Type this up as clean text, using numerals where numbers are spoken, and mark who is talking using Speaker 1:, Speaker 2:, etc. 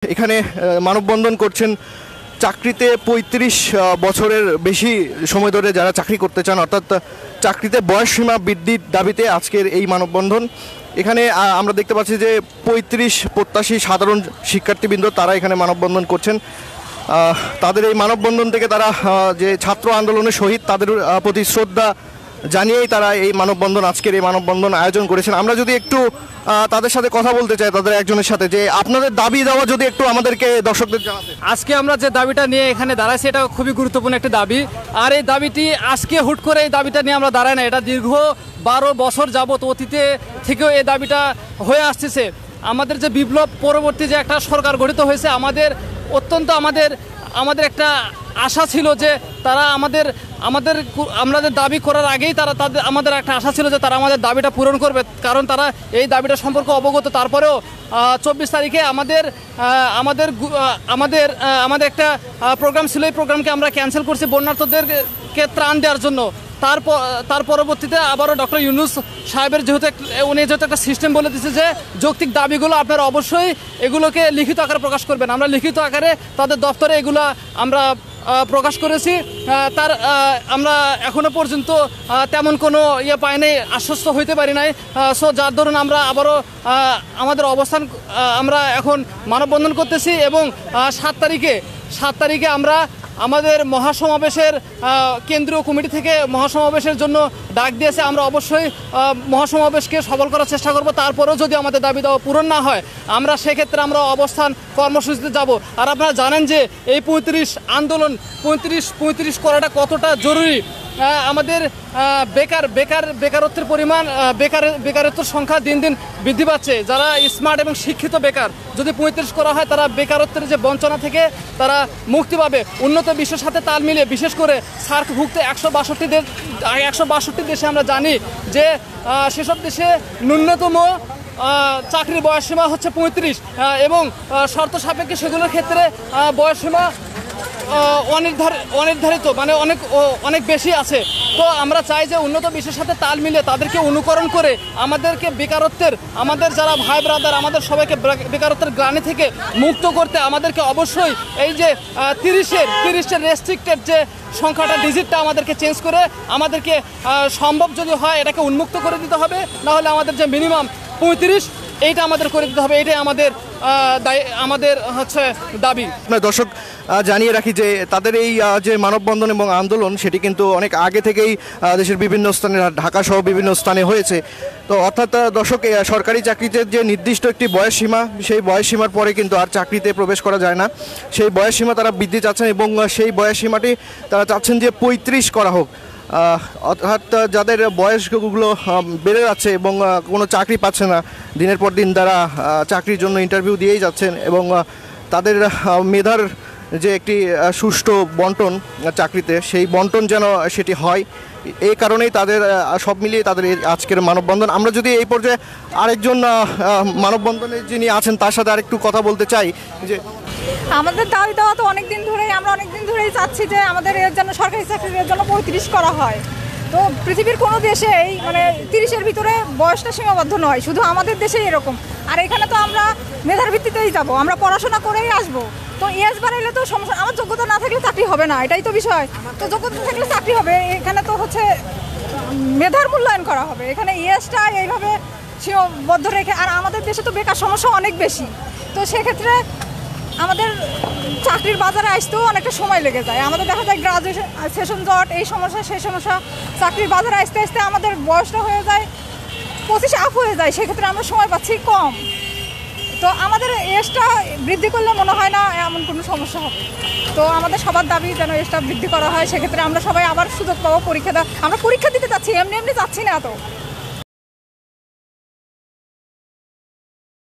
Speaker 1: এখানে মানববন্ধন করছেন চাকরিতে ৩৫ বছরের বেশি সময় ধরে যারা চাকরি করতে চান, অর্থাৎ চাকরিতে বয়সসীমা বৃদ্ধির দাবিতে আজকের এই মানববন্ধন। এখানে আমরা দেখতে পাচ্ছি যে ৩৫ প্রত্যাশী সাধারণ শিক্ষার্থীবৃন্দ তারা এখানে মানববন্ধন করছেন। তাদের এই মানববন্ধন থেকে তারা যে ছাত্র আন্দোলনের শহীদ তাদের প্রতি শ্রদ্ধা জানিয়েই তারা এই মানববন্ধন আজকের এই মানববন্ধন আয়োজন করেছেন। আমরা যদি একটু তাদের সাথে কথা বলতে চাই, তাদের একজনের সাথে, যে আপনাদের দাবি দেওয়া যদি একটু আমাদেরকে দর্শকদের জানাতে।
Speaker 2: আজকে আমরা যে দাবিটা নিয়ে এখানে দাঁড়াইছি এটা খুবই গুরুত্বপূর্ণ একটা দাবি। আর এই দাবিটি আজকে হুট করে এই দাবিটা নিয়ে আমরা দাঁড়াই না, এটা দীর্ঘ 12 বছর যাবত অতীতে থেকেও এই দাবিটা হয়ে আসতেছে। আমাদের যে বিপ্লব পরবর্তী যে একটা সরকার গঠিত হয়েছে, আমাদের একটা আশা ছিল যে তারা আমাদের দাবি করার আগেই আমাদের একটা আশা ছিল যে তারা আমাদের দাবিটা পূরণ করবে, কারণ তারা এই দাবিটা সম্পর্কে অবগত। তারপরেও 24 তারিখে আমাদের একটা প্রোগ্রাম ছিল, এই প্রোগ্রামকে আমরা ক্যান্সেল করছি বন্যার্থদেরকে ত্রাণ দেওয়ার জন্য। তার পরবর্তীতে আবারও ডক্টর ইউনূস সাহেবের উনি যেহেতু একটা সিস্টেম বলে দিচ্ছে যে যৌক্তিক দাবিগুলো আপনারা অবশ্যই এগুলোকে লিখিত আকারে প্রকাশ করবেন। আমরা লিখিত আকারে তাদের দপ্তরে এগুলো আমরা প্রকাশ করেছি। আমরা এখনো পর্যন্ত তেমন কোনো পাই নাই, আশ্বস্ত হইতে পারি নাই। সো যার দরুন আমরা আবারও আমাদের অবস্থান আমরা এখন মানববন্ধন করতেছি এবং 7 তারিখে আমরা আমাদের মহাসমাবেশের কেন্দ্রীয় কমিটি থেকে মহাসমাবেশের জন্য ডাক দিয়েছে। আমরা অবশ্যই মহাসমাবেশকে সফল করার চেষ্টা করব। তারপরেও যদি আমাদের দাবি দেওয়া পূরণ না হয় আমরা সেক্ষেত্রে আমরা অবস্থান কর্মসূচিতে যাব। আর আপনারা জানেন যে এই 35 করাটা কতটা জরুরি। আমাদের বেকারত্বের পরিমাণ বেকারত্বের সংখ্যা দিন দিন বৃদ্ধি পাচ্ছে। যারা স্মার্ট এবং শিক্ষিত বেকার, যদি 35 করা হয় তারা বেকারত্বের যে বঞ্চনা থেকে তারা মুক্তি পাবে। উন্নত বিশ্বের সাথে তাল মিলিয়ে, বিশেষ করে সার্কভুক্ত 162 দেশে আমরা জানি যে সেসব দেশে ন্যূনতম চাকরির বয়সসীমা হচ্ছে 35 এবং শর্ত সাপেক্ষে সেগুলোর ক্ষেত্রে বয়সসীমা অনির্ধারিত, মানে অনেক বেশি আছে। তো আমরা চাই যে উন্নত বিশ্বের সাথে তাল মিলিয়ে তাদেরকে অনুকরণ করে আমাদেরকে আমাদের যারা ভাই ব্রাদার, আমাদের সবাইকে বেকারত্বের গ্লানি থেকে মুক্ত করতে আমাদেরকে অবশ্যই এই যে 30-এর রেস্ট্রিক্টেড যে সংখ্যাটা, ডিজিটটা আমাদেরকে চেঞ্জ করে আমাদেরকে সম্ভব যদি হয় এটাকে উন্মুক্ত করে দিতে হবে। নাহলে আমাদের যে মিনিমাম 35 এইটা আমাদের করে দিতে হবে। এটাই আমাদের হচ্ছে দাবি।
Speaker 1: দর্শক জানিয়ে রাখি যে তাদের এই যে মানববন্ধন এবং আন্দোলন সেটি কিন্তু অনেক আগে থেকেই দেশের বিভিন্ন স্থানে, ঢাকা সহ বিভিন্ন স্থানে হয়েছে। তো অর্থাৎ দর্শক, সরকারি চাকরিতে যে নির্দিষ্ট একটি বয়সসীমা, সেই বয়সসীমার পরে কিন্তু আর চাকরিতে প্রবেশ করা যায় না। সেই বয়সসীমা তারা বৃদ্ধি চাচ্ছেন এবং সেই বয়সসীমাটি তারা চাচ্ছেন যে 35 করা হোক। অর্থাৎ যাদের বয়সগুলো বেড়ে যাচ্ছে এবং কোনো চাকরি পাচ্ছে না, দিনের পর দিন তারা চাকরির জন্য ইন্টারভিউ দিয়েই যাচ্ছেন এবং তাদের মেধার যে একটি সুষ্ঠু বন্টন চাকরিতে, সেই বন্টন যেন সেটি হয়, এই কারণেই তাদের সব মিলিয়ে তাদের আজকের মানববন্ধন। আমরা যদি এই পর্যায়ে আরেকজন মানববন্ধনে যিনি আছেন তার সাথে আরেকটু কথা বলতে চাই। যে
Speaker 3: আমাদের দাবি দেওয়া তো আমরা অনেক দিন ধরেই চাচ্ছি যে আমাদের এর জন্য সরকারি চাকরির জন্য 35 করা হয়। তো পৃথিবীর কোনো দেশেই মানে 30-এর ভিতরে বয়সটা সীমাবদ্ধ নয়, শুধু আমাদের দেশেই এরকম। আর এখানে তো আমরা মেধার ভিত্তিতেই যাব, আমরা পড়াশোনা করেই আসবো। তো এজ বাড়াইলে তো সমস্যা, আমার যোগ্যতা না থাকলে চাকরি হবে না, এটাই তো বিষয়। তো যোগ্যতা থাকলে চাকরি হবে, এখানে তো হচ্ছে মেধার মূল্যায়ন করা হবে। এখানে এজটা এইভাবে সীমাবদ্ধ রেখে, আর আমাদের দেশে তো বেকার সমস্যা অনেক বেশি। তো সেক্ষেত্রে আমাদের চাকরির বাজারে আসতেও অনেকটা সময় লেগে যায়। আমাদের দেখা যায় গ্রাজুয়েশন, সেশন জট, এই সমস্যা সেই সমস্যা, চাকরির বাজারে আসতে আসতে আমাদের বয়সটা হয়ে যায় 25 আপ হয়ে যায়। সেক্ষেত্রে আমরা সময় পাচ্ছি কম। তো আমাদের এজটা বৃদ্ধি করলে মনে হয় না এমন কোনো সমস্যা হবে। তো আমাদের সবার দাবি যেন এজটা বৃদ্ধি করা হয়। সেক্ষেত্রে আমরা সবাই আবার সুযোগ পাবো পরীক্ষা আমরা পরীক্ষা দিতে চাচ্ছি, এমনি যাচ্ছি না। তো